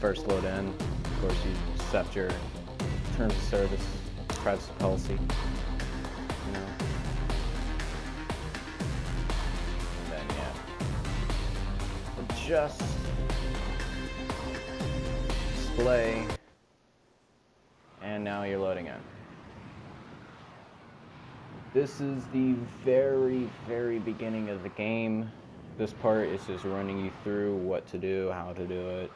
first load in, of course you accept your terms of service, privacy policy, you know. And then yeah, adjust, display, and now you're loading in. This is the very, very beginning of the game. This part is just running you through what to do, how to do it.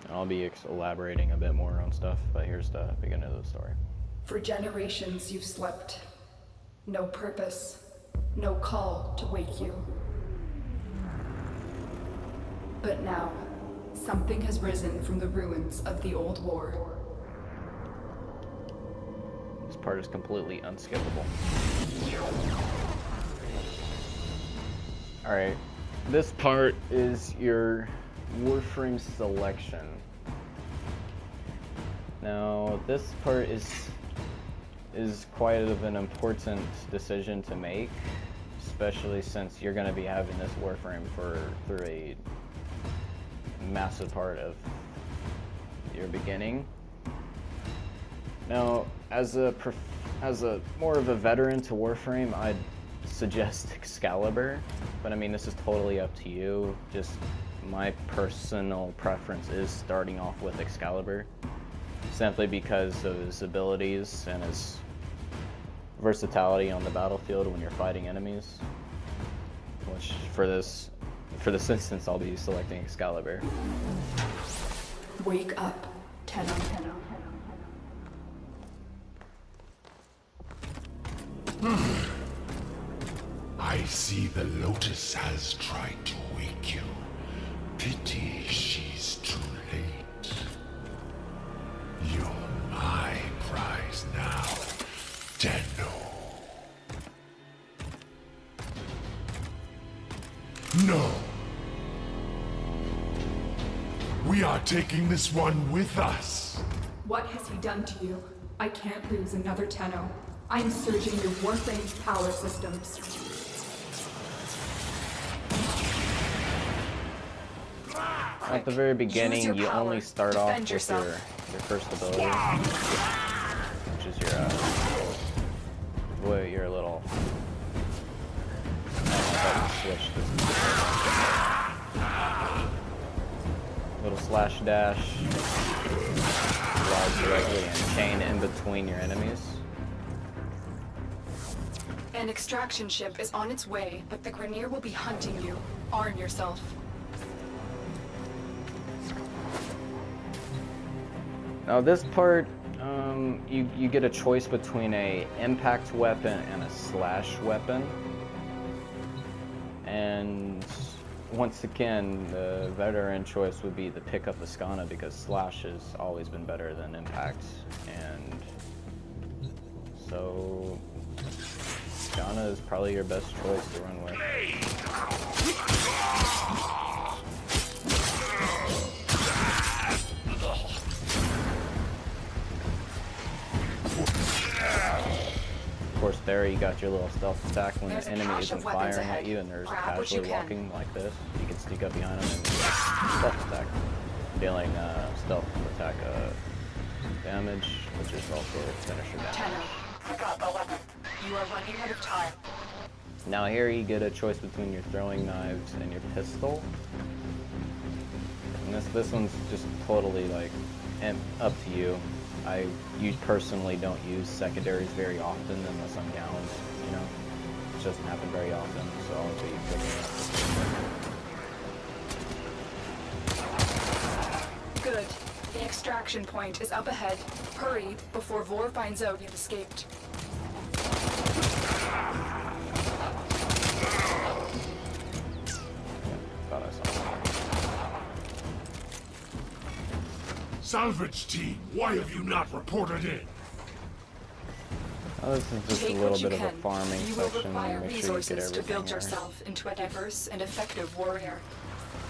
I'll be elaborating a bit more on stuff, but here's the beginning of the story. For generations you've slept. No purpose, no call to wake you. But now, something has risen from the ruins of the old war. This part is completely unskippable. Alright, this part is your Warframe selection. Now, this part is quite of an important decision to make, especially since you're going to be having this Warframe through a massive part of your beginning. Now, as a more of a veteran to Warframe, I'd suggest Excalibur, but I mean, this is totally up to you. Just my personal preference is starting off with Excalibur, simply because of his abilities and his versatility on the battlefield when you're fighting enemies. Which for this instance, I'll be selecting Excalibur. Wake up, Tenno. I see the Lotus has tried to wake you. Pity she's too late. You're my prize now, Tenno. No. We are taking this one with us. What has he done to you? I can't lose another Tenno. I'm surging your Warframe's power systems. At the very beginning, you power. only start Defend off with yourself. your first ability, which is your little switch. Little slash dash, flies directly and chain in between your enemies. An extraction ship is on its way, but the Grineer will be hunting you. Arm yourself. Now this part, you get a choice between a impact weapon and a slash weapon. And once again, the veteran choice would be to pick up the Skana because slash has always been better than impact. And so Skana is probably your best choice to run with. Of course, there you got your little stealth attack when the enemy isn't firing at you and there's casually walking like this. You can sneak up behind them and stealth attack, dealing stealth attack damage, which is also finisher damage. Tenno, pick up a weapon. You are running out of time. Now here you get a choice between your throwing knives and your pistol. And this one's just totally like up to you. You personally don't use secondaries very often unless I'm down, you know. It doesn't happen very often, so I'll be picking Good. The extraction point is up ahead. Hurry before Vor finds out you've escaped. Thought I saw something. Salvage team, why have you not reported in? Oh, this is just Take a little what you bit of can. a farming You will section. require Make sure you get resources to everything build here. yourself into a diverse and effective warrior.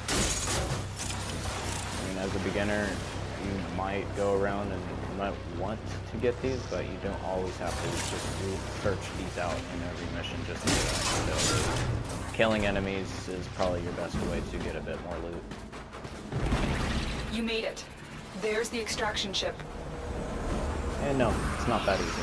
I mean, as a beginner, you might go around and you might want to get these, but you don't always have to just search these out in every mission just to get them. So, killing enemies is probably your best way to get a bit more loot. You made it. There's the extraction ship. And no, it's not that easy.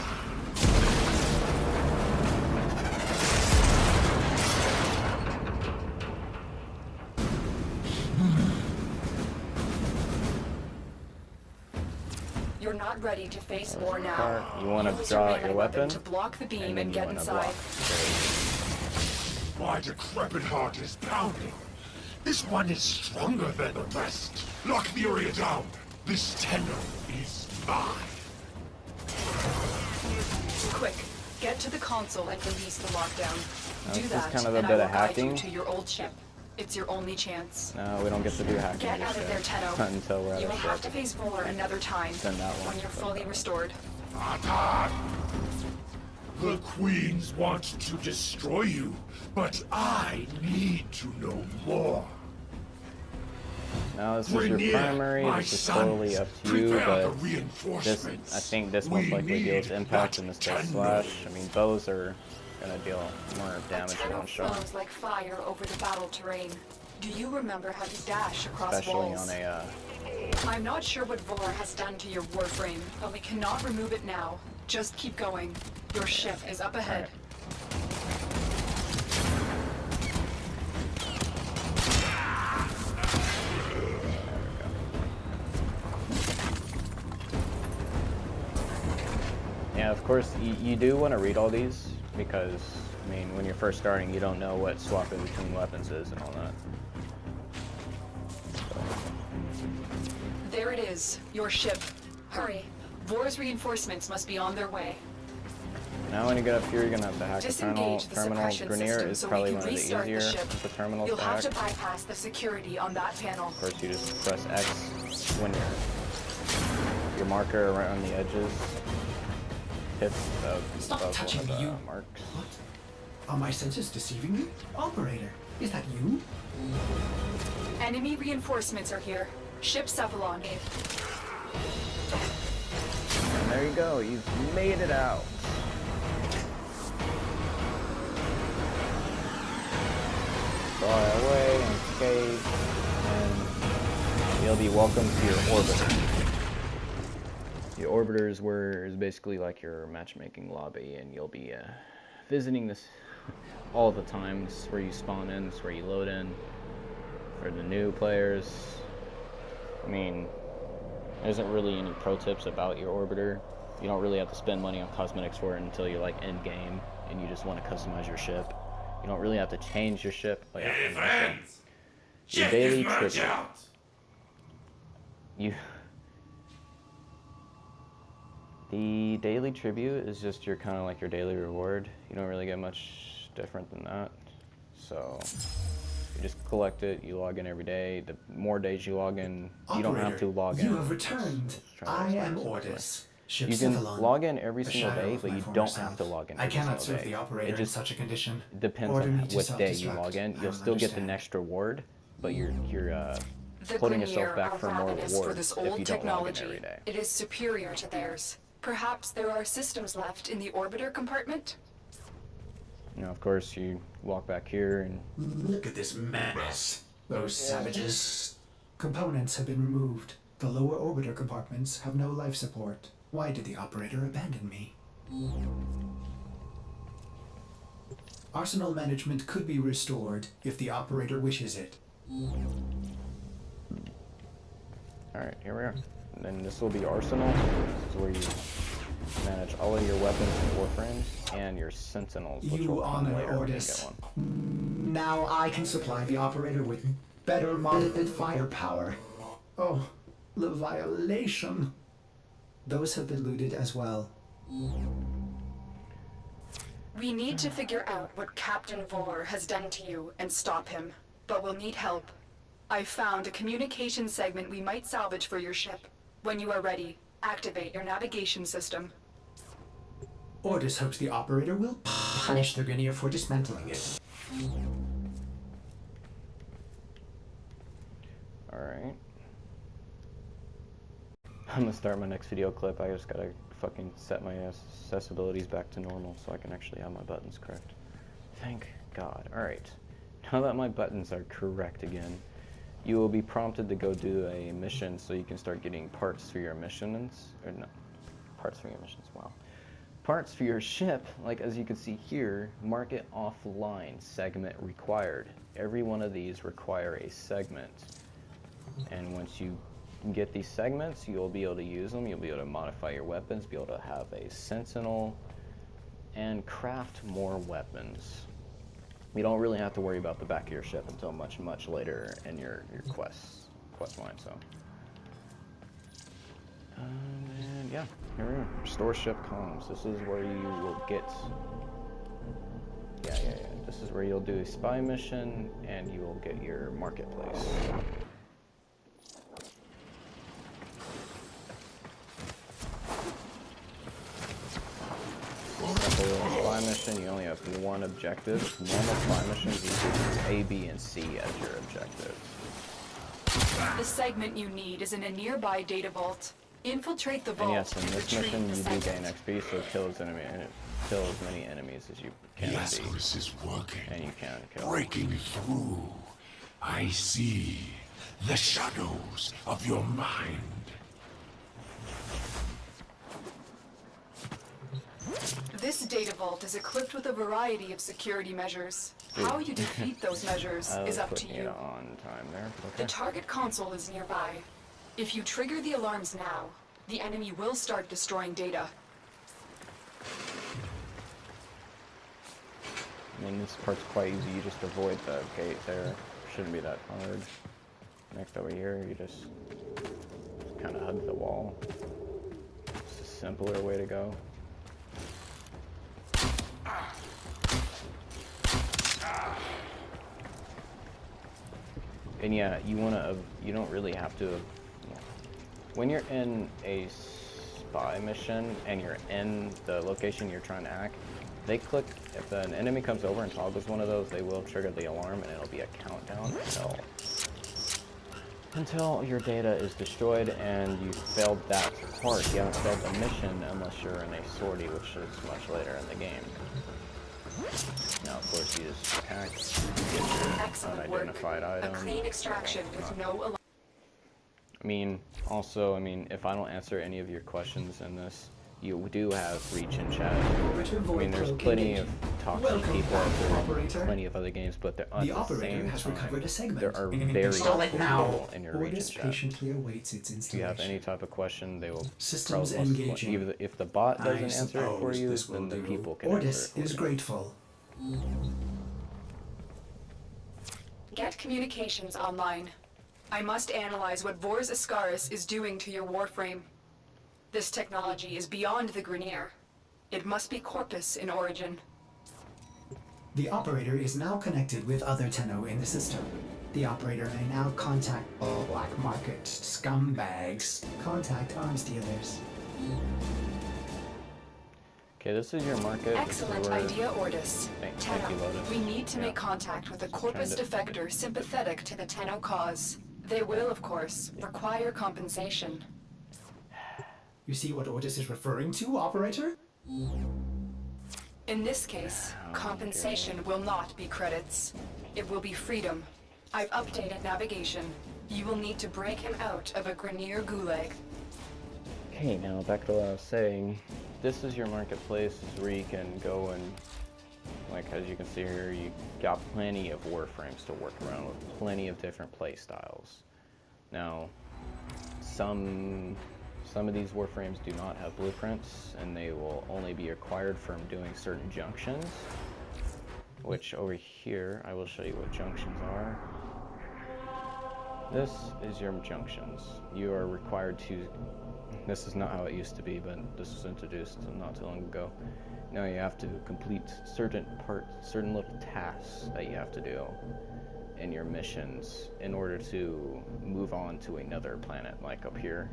You're not ready to face war now. You want to draw out your weapon, to block the beam and then and you get want to inside. block. My decrepit heart is pounding. This one is stronger than the rest. Lock the area down. This tenor is mine. Quick, get to the console and release the lockdown. Now, Do this is that, kind of a and bit I of will guide hacking. you to your old ship. It's your only chance. No, we don't get to do hacking Get out just of there, yet. Tenno. Not until we're at You our will have to ship. face Volar another time. Send that one. When you're Send fully that one. restored. Attack! The queens want to destroy you, but I need to know more. Now this is We're your near, primary, my this is sons. totally up to you, Prepare but the this, reinforcements. I think this We most likely deals need impact that and this does tenno. slash. I mean, bows are gonna deal more damage in Tenno one shot, flows like fire over the battle terrain. Do you remember how to dash across especially walls? on a, I'm not sure what Volar has done to your Warframe, but we cannot remove it now. Just keep going. Your ship is up ahead. yeah, of course, you do want to read all these, because, I mean, when you're first starting, you don't know what swapping between weapons is and all that. There it is, your ship. Hurry. Vor's reinforcements must be on their way. Now when you get up here, you're gonna have to hack the Disengage the terminal. suppression Grenier system is so we probably can one of the restart the easier ship. of the terminals You'll to have hack. to bypass the security on that panel. Of course, you just press X when your marker around the edges hits Stop above touching one of me, the you- marks. What? Are my senses deceiving me? Operator, is that you? Enemy reinforcements are here. Ship Cephalon. And there you go, you've made it out. Fly away and escape, and you'll be welcome to your orbiter. Your orbiter is basically like your matchmaking lobby, and you'll be visiting this all the time. This is where you spawn in, this is where you load in. For the new players, I mean, there isn't really any pro tips about your orbiter. You don't really have to spend money on cosmetics for it until you're like end game and you just want to customize your ship. You don't really have to change your ship. Oh, yeah, Hey, and also, friends! your Check daily this merch tribute. out! The daily tribute is just your kind of like your daily reward. You don't really get much different than that. So you just collect it. You log in every day. The more days you log in, you don't have to log in. You have returned. I am Ordis. Ship You can Cephalon, log in every a single shadow day, of but my you former don't self. have to log in I every cannot single serve day. the operator It in just such a condition. depends Order on me to what day you self-destruct. log in. I You'll will still get the understand. next reward, but you're The putting Grenier yourself back are for more ravenous rewards for this if old you don't log in technology. every day. It is superior to theirs. Perhaps there are systems left in the orbiter compartment? You know, of course, you walk back here and Look at this mess. Those savages. Components have been removed. The lower orbiter compartments have no life support. Why did the operator abandon me? Arsenal management could be restored if the operator wishes it. Alright, here we are. And then this will be Arsenal. This is where you manage all of your weapons and warframes and your sentinels, which You will come honor later when you Ordis. get one. Now I can supply the operator with better monitored firepower. Oh, the violation. Those have been looted as well. We need to figure out what Captain Volar has done to you and stop him, but we'll need help. I found a communication segment we might salvage for your ship. When you are ready, activate your navigation system. Ordis hopes the operator will punish the Grenier for dismantling it. Alright. I'm gonna start my next video clip. I just gotta fucking set my accessibilities back to normal so I can actually have my buttons correct. Thank God. Alright. Now that my buttons are correct again, You will be prompted to go do a mission so you can start getting parts for your missions, or no, parts for your missions, wow. Parts for your ship, like as you can see here, market offline, segment required. Every one of these require a segment. And once you get these segments, you'll be able to use them, you'll be able to modify your weapons, be able to have a sentinel, and craft more weapons. You don't really have to worry about the back of your ship until much, much later in your quest line, so. And yeah, here we are. Restore ship comms. This is where you will get, yeah. This is where you'll do a spy mission, and you will get your marketplace. Simple spy mission, you only have one objective. Normal spy missions, you do A, B, and C as your objectives. The segment you need is in a nearby data vault. Infiltrate the vault. And yes, in and this retrieve mission the you do segment. gain XP, so kill as many enemies as you can The beat. Ascos is working. And you can kill. Breaking through. I see the shadows of your mind. This data vault is equipped with a variety of security measures. How you defeat those measures I is was up to putting it you. on time there. The Okay. target console is nearby. If you trigger the alarms now, the enemy will start destroying data. I mean, this part's quite easy. You just avoid the gate there. Shouldn't be that hard. Next over here, you just kind of hug the wall. It's a simpler way to go. And yeah, you don't really have to, when you're in a spy mission and you're in the location you're trying to act, they click, if an enemy comes over and toggles one of those, they will trigger the alarm and it'll be a countdown until your data is destroyed and you failed that part. You haven't failed the mission unless you're in a sortie, which is much later in the game. Now, of course, you just attack, get your Excellent work. unidentified A item. clean extraction with no alarm. I mean, if I don't answer any of your questions in this, you do have reach and chat. I mean, there's plenty of talking people out there, plenty of other games, but at The the operator same has recovered a time, segment. there are very Install few it now. people in your reach and Orders chat. patiently awaits its If you installation. have any type of question, they will Systems probably, engaging. even if the bot I doesn't answer it for suppose you, this will then the do. people can Ordis answer it is for you. grateful. Get communications online. I must analyze what Vors Ascaris is doing to your Warframe. This technology is beyond the Grineer. It must be Corpus in origin. The operator is now connected with other Tenno in the system. The operator may now contact all black market scumbags. Contact arms dealers. Okay, this is your market. Excellent idea, Ordis. Thank you, Lotus. We need to Yeah. make contact with a Corpus Trying to- defector sympathetic to the Tenno cause. They will, of course, require compensation. You see what Ordis is referring to, operator? In this case, compensation will not be credits. It will be freedom. I've updated navigation. You will need to break him out of a Grineer gulag. Okay, now back to what I was saying. This is your marketplace. This is where you can go and, like as you can see here, you got plenty of Warframes to work around with, plenty of different play styles. Now, some of these Warframes do not have blueprints, and they will only be acquired from doing certain junctions, which over here, I will show you what junctions are. This is your junctions. You are required to, this is not how it used to be, but this was introduced not too long ago. Now you have to complete certain little tasks that you have to do in your missions in order to move on to another planet, like up here.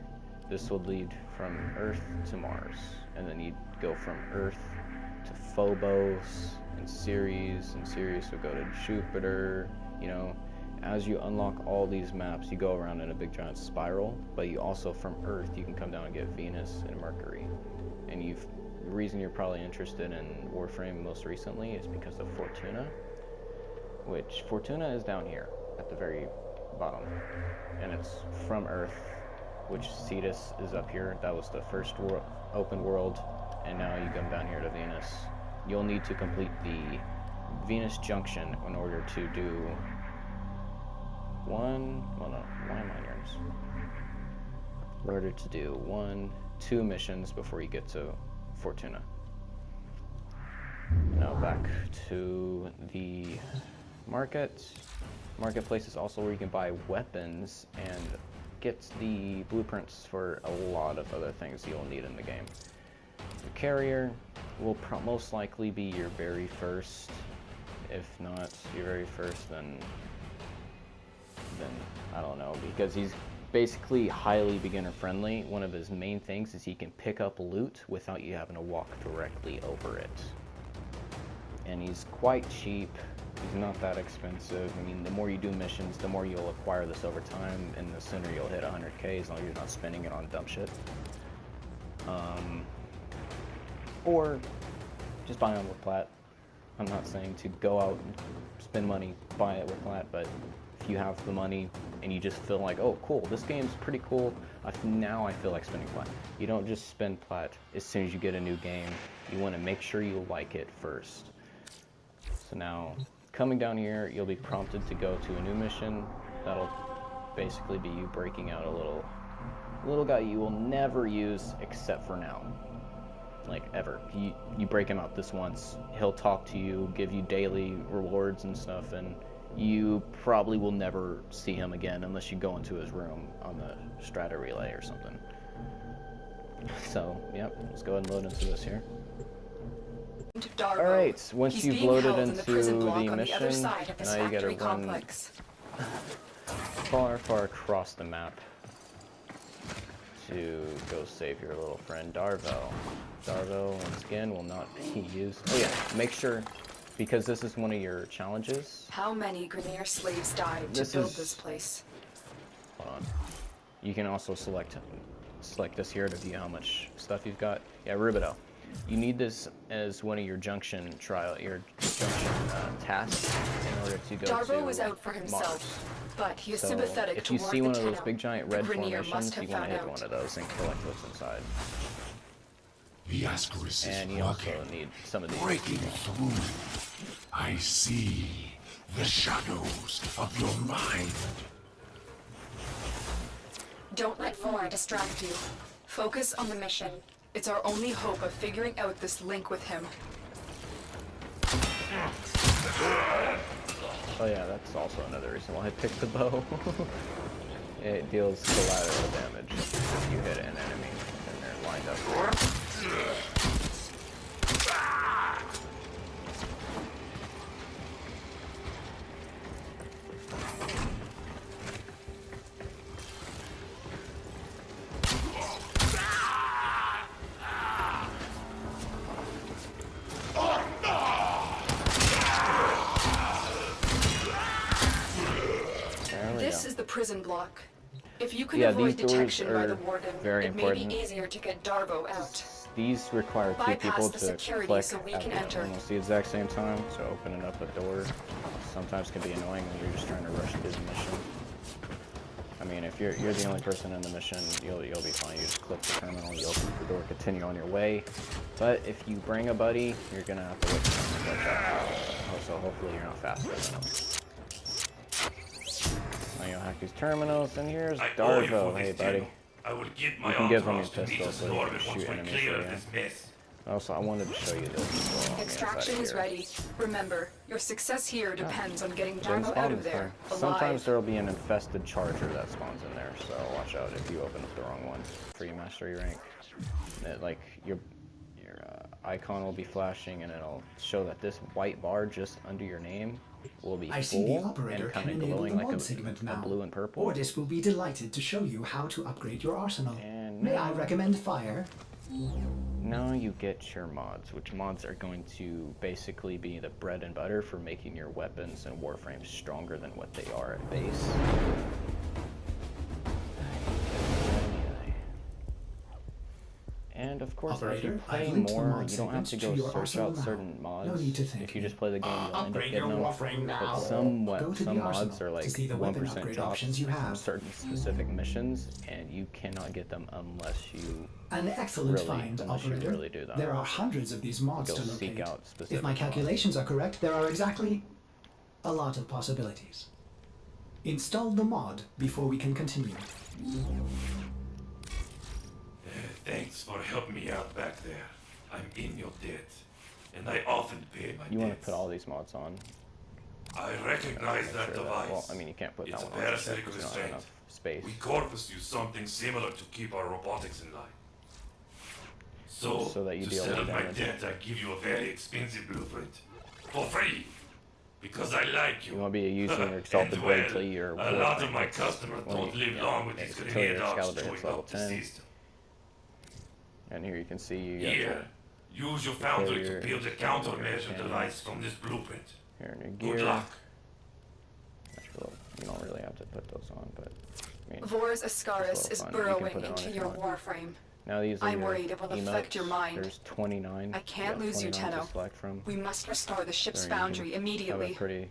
This will lead from Earth to Mars, and then you go from Earth to Phobos and Ceres will go to Jupiter. You know, as you unlock all these maps, you go around in a big giant spiral, but you also, from Earth, you can come down and get Venus and Mercury. And the reason you're probably interested in Warframe most recently is because of Fortuna, which Fortuna is down here at the very bottom. And it's from Earth, which Cetus is up here. That was the first open world, and now you come down here to Venus. You'll need to complete the Venus Junction in order to do why am I yours? In order to do 2 missions before you get to Fortuna. Now back to the marketplace is also where you can buy weapons and get the blueprints for a lot of other things you'll need in the game. The carrier will most likely be your very first. If not your very first, then I don't know, because he's basically highly beginner friendly. One of his main things is he can pick up loot without you having to walk directly over it. And he's quite cheap. He's not that expensive. I mean, the more you do missions, the more you'll acquire this over time, and the sooner you'll hit 100k, as long as you're not spending it on dumb shit. Or just buy them with plat. I'm not saying to go out and spend money, buy it with plat, but if you have the money and you just feel like, oh cool, this game's pretty cool, now I feel like spending plat. You don't just spend plat as soon as you get a new game. You want to make sure you like it first. So now, coming down here, you'll be prompted to go to a new mission. That'll basically be you breaking out a little guy you will never use except for now. Like, ever. You break him out this once, he'll talk to you, give you daily rewards and stuff, and you probably will never see him again unless you go into his room on the strata relay or something. So, yep, let's go ahead and load into this here. Alright, once you've loaded into the mission, now you gotta run far, far across the map to go save your little friend Darvo. Darvo, once again, will not be used. Oh yeah, make sure, because this is one of your challenges. How many Grineer slaves died to build this place? Hold on. You can also select this here to view how much stuff you've got. Yeah, Rubido. You need this as one of your junction tasks in order to go to Darvo was out for himself, but he is sympathetic if you toward see the one of those Tenno. big giant The red Grineer formations, must have you want to found hit out. one of those and collect what's inside. The Ascaris And is you also working, need some of these. breaking through. I see the shadows of your mind. Don't let Vor distract you. Focus on the mission. It's our only hope of figuring out this link with him. Oh yeah, that's also another reason why I picked the bow. It deals collateral damage if you hit an enemy and they're lined up. This is the prison block. If you can Yeah, avoid these doors detection by are the warden, very it may important. be easier to get Darvo out. These require two Bypass people the to security click so we at can enter. almost the exact same time, so opening up a door sometimes can be annoying when you're just trying to rush through the mission. I mean, if you're the only person in the mission, you'll be fine. You just click the terminal, you open the door, continue on your way. But if you bring a buddy, you're gonna have to wait for them to catch up. So hopefully you're not faster than them. Now you'll hack these terminals, and here's Darvo. Hey, buddy. I will get You can give him your pistol so you can shoot enemies for you. Also, I wanted to show you this as well. on the Extraction inside is here. ready. Remember, your success here depends on getting Didn't Darvo spawn out of this there, time. Sometimes alive. there will be an infested charger that spawns in there, so watch out if you open up the wrong one for you master your rank. Like your icon will be flashing, and it'll show that this white bar just under your name will be I see the full operator and can kind of enable glowing the like mod segment a now. blue and purple. Ordis will be delighted to show you how to upgrade your arsenal. And May I now- recommend fire? Now you get your mods, which mods are going to basically be the bread and butter for making your weapons and Warframes stronger than what they are at base. And of course, as you Operator, play I've linked the more, mod you don't have to segment go to your search arsenal out now. certain No mods. need to thank If you me. just play the game, you'll end up Upgrade getting your them. Warframe now. But some Go to some the mods arsenal are to like see the weapon 1% upgrade drops options you from have. certain specific missions, and you cannot get them unless you An excellent really, find, unless you operator. really do that. There are hundreds of these mods Go to seek locate. out specific If my mods. calculations are correct, there are exactly a lot of possibilities. Install the mod before we can continue. Thanks for helping me out back there. I'm in your debt, and I often pay my You want to debts. put all these mods on. I recognize Make that sure device. Well, I mean, you can't put It's that a one on because parasitic you don't have restraint. enough space. We Corpus use something similar to keep our robotics in line. So that you to deal settle more my damage. debt, I give you a very expensive blueprint. For free. Because I like you. You want to be using your exalted And, blade well, till you're a lot of Warframe my hits- customers well, don't live long with these until your grenade dogs Excalibur chewing hits level up the 10. system. And here you can see you get Here, use your foundry your- to build a countermeasure and- device from this blueprint. here in your Good gear. luck. Actually, you don't really have to put those on, but I mean, Vor's it's Ascaris well is fun. You can burrowing put it on into if your you want. Warframe. now these are I'm your worried it will emotes. affect your mind. There's 29. I can't Yeah, lose you, 29 to Tenno. select from. We must restore the ship's So you can foundry have immediately. a pretty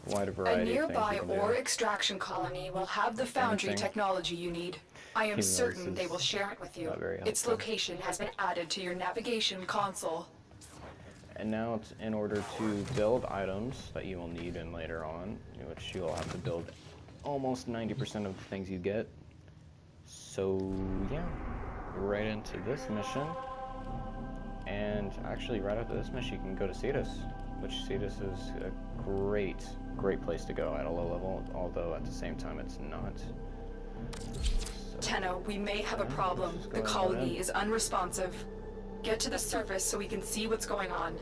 wide A variety of things nearby you can ore do. extraction colony will have the foundry anything. technology you need. I am Even though certain this they is will share it with you. not very Its helpful. location has been added to your navigation console. And now it's in order to build items that you will need in later on, which you'll have to build almost 90% of the things you get. So yeah, right into this mission. And actually right after this mission you can go to Cetus, which Cetus is a great place to go at a low level, although at the same time it's not. Tenno, we may have a problem. let's just The go colony ahead. is unresponsive. Get to the surface so we can see what's going on.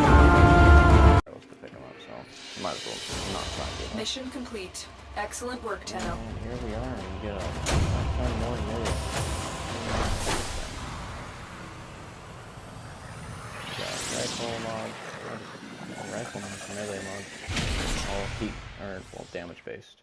To pick them up, so might as well not try to do that. Mission complete. Excellent work, Tenno. And here we are, we get a ton more news. Got rifle mod, rifle mod, melee mod, all heat, or well, damage based.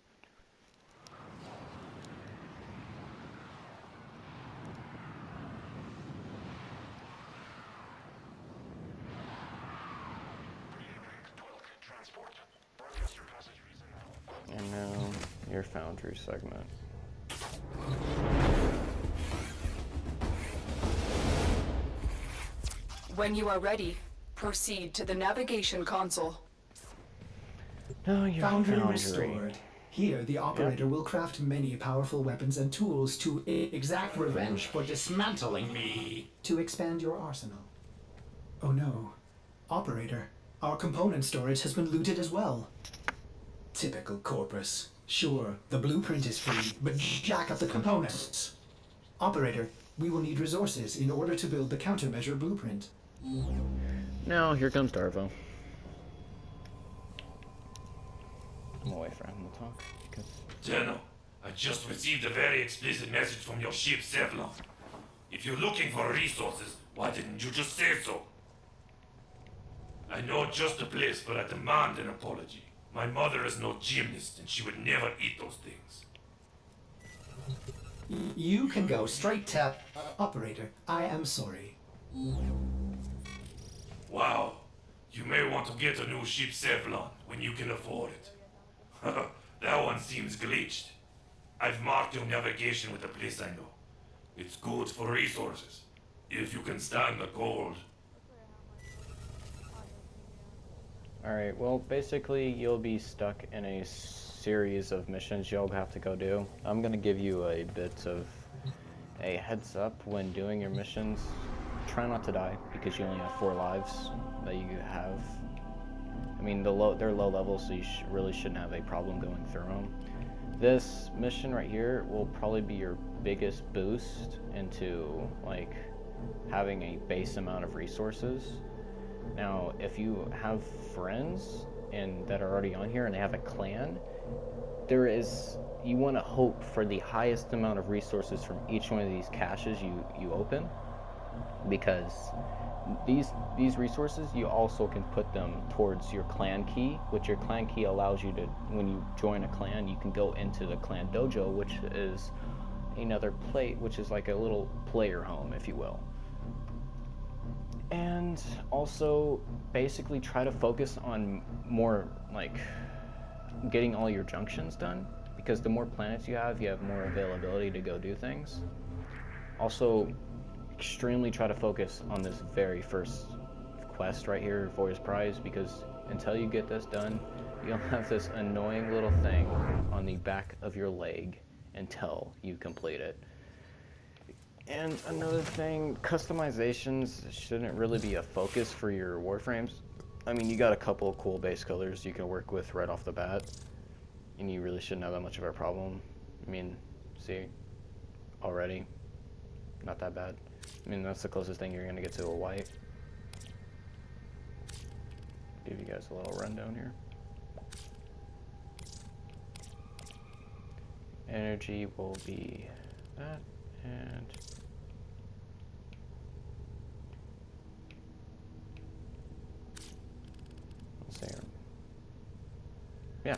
And now your foundry segment. When you are ready, proceed to the navigation console. Now your Foundry foundry. restored. Here, the operator will craft many powerful weapons and tools to exact revenge for dismantling me. To expand your arsenal. Oh no. Operator, our component storage has been looted as well. Typical Corpus. Sure, the blueprint is free, but jack up the components. Operator, we will need resources in order to build the countermeasure blueprint. Now here comes Darvo. come away from him, we'll talk. 'Cause General, I just received a very explicit message from your ship, Sevlon. If you're looking for resources, why didn't you just say so? I know just the place, but I demand an apology. My mother is no gymnast, and she would never eat those things. You can go straight to operator. I am sorry. Wow. You may want to get a new ship, Sevlon, when you can afford it. That one seems glitched. I've marked your navigation with a place I know. It's good for resources, if you can stand the cold. Alright, well, basically, you'll be stuck in a series of missions you'll have to go do. I'm gonna give you a bit of a heads up when doing your missions. Try not to die, because you only have 4 lives that you have. I mean, they're low level, so you really shouldn't have a problem going through them. This mission right here will probably be your biggest boost into, like, having a base amount of resources. Now, if you have friends that are already on here and they have a clan, you want to hope for the highest amount of resources from each one of these caches you open, because these resources, you also can put them towards your clan key, which your clan key allows you to, when you join a clan, you can go into the clan dojo, which is another which is like a little player home, if you will. And also, basically try to focus on more, like, getting all your junctions done, because the more planets you have more availability to go do things. Also, extremely try to focus on this very first quest right here, Voice Prize, because until you get this done, you'll have this annoying little thing on the back of your leg until you complete it. And another thing, customizations shouldn't really be a focus for your Warframes. I mean, you got a couple of cool base colors you can work with right off the bat, and you really shouldn't have that much of a problem. I mean, see, already, not that bad. I mean, that's the closest thing you're going to get to a white. Give you guys a little rundown here. Energy will be that, and let's see. Yeah.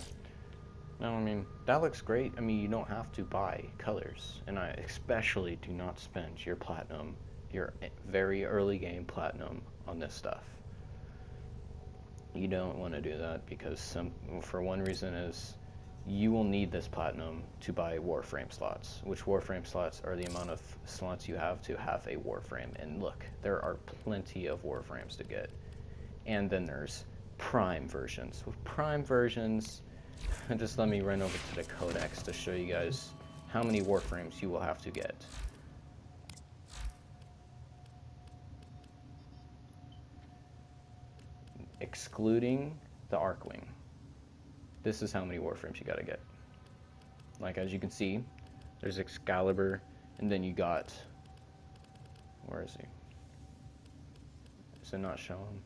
No, I mean, that looks great. I mean, you don't have to buy colors, and I especially do not spend your platinum, your very early game platinum on this stuff. You don't want to do that, because for one reason is you will need this platinum to buy Warframe slots, which Warframe slots are the amount of slots you have to have a Warframe. And look, there are plenty of Warframes to get. And then there's Prime versions. With Prime versions, just let me run over to the codex to show you guys how many Warframes you will have to get. Excluding the Arcwing. This is how many Warframes you gotta get. Like, as you can see, there's Excalibur, and then you got, where is he? Is it not showing?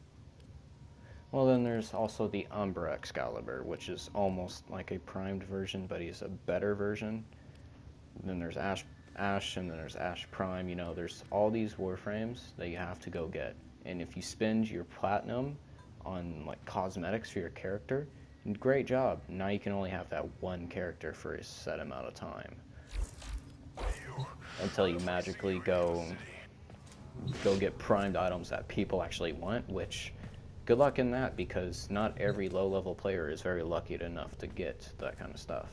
Well, then there's also the Umbra Excalibur, which is almost like a primed version, but he's a better version. And then there's Ash, and then there's Ash Prime. You know, there's all these Warframes that you have to go get. And if you spend your platinum on, like, cosmetics for your character, great job. Now you can only have that one character for a set amount of time. Until you magically go get primed items that people actually want, which, good luck in that, because not every low-level player is very lucky enough to get that kind of stuff.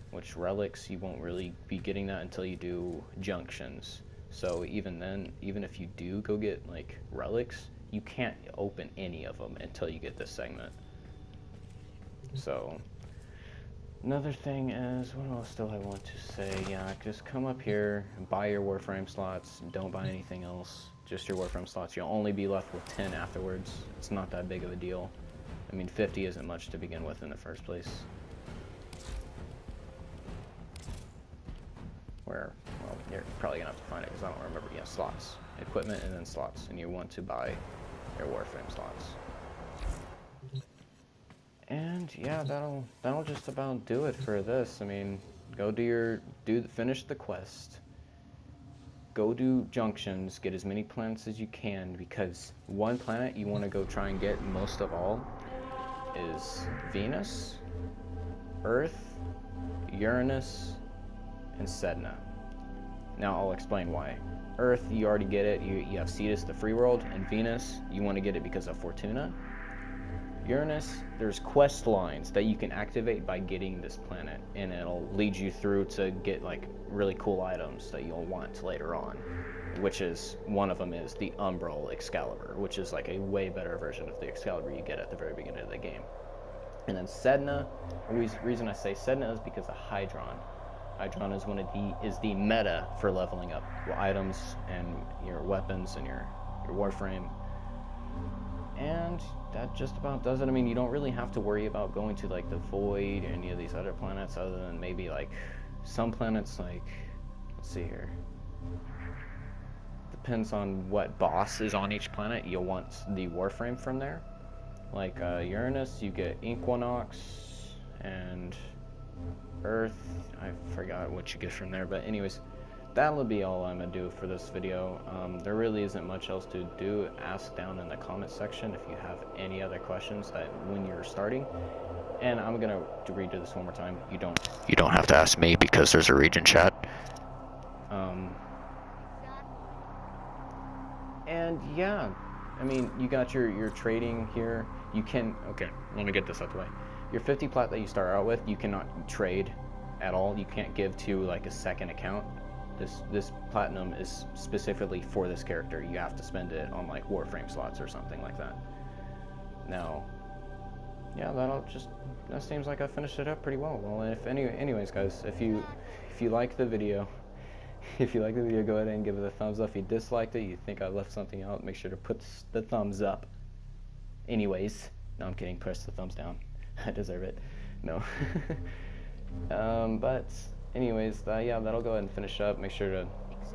Which relics, you won't really be getting that until you do junctions. So even then, even if you do go get, like, relics, you can't open any of them until you get this segment. So, another thing is, what else do I want to say? Yeah, just come up here and buy your Warframe slots. Don't buy anything else. Just your Warframe slots. You'll only be left with 10 afterwards. It's not that big of a deal. I mean, 50 isn't much to begin with in the first place. Well, you're probably going to have to find it, because I don't remember. Yeah, slots. Equipment and then slots. And you want to buy your Warframe slots. And yeah, that'll just about do it for this. I mean, go finish the quest. Go do junctions, get as many planets as you can, because one planet you want to go try and get most of all is Venus, Earth, Uranus, and Sedna. Now I'll explain why. Earth, you already get it, you have Cetus, the free world, and Venus, you want to get it because of Fortuna. Uranus, there's quest lines that you can activate by getting this planet, and it'll lead you through to get like really cool items that you'll want later on, which is, one of them is the Umbral Excalibur, which is like a way better version of the Excalibur you get at the very beginning of the game. And then Sedna, the reason I say Sedna is because of Hydron. Hydron is the meta for leveling up your items and your weapons and your Warframe. And that just about does it. I mean, you don't really have to worry about going to like the Void or any of these other planets, other than maybe like some planets, like, let's see here. Depends on what boss is on each planet. You'll want the Warframe from there. Like Uranus, you get Equinox, and Earth, I forgot what you get from there, but anyways, that'll be all I'm gonna do for this video. There really isn't much else to do. Ask down in the comment section if you have any other questions that when you're starting. And I'm gonna redo this one more time. You don't have to ask me because there's a region chat. And yeah, I mean, you got your trading here. You can, okay, let me get this out the way. Your 50 plat that you start out with, you cannot trade at all. You can't give to like a second account. This platinum is specifically for this character. You have to spend it on like Warframe slots or something like that. Now, yeah, that seems like I finished it up pretty well. Well, anyways, guys, if you like the video, go ahead and give it a thumbs up. If you disliked it, you think I left something out, make sure to put the thumbs up. Anyways, no, I'm kidding. Press the thumbs down. I deserve it. No. But anyways, yeah, that'll go ahead and finish up. Make sure to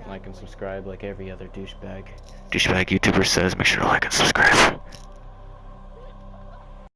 like and subscribe like every other douchebag YouTuber says. Make sure to like and subscribe.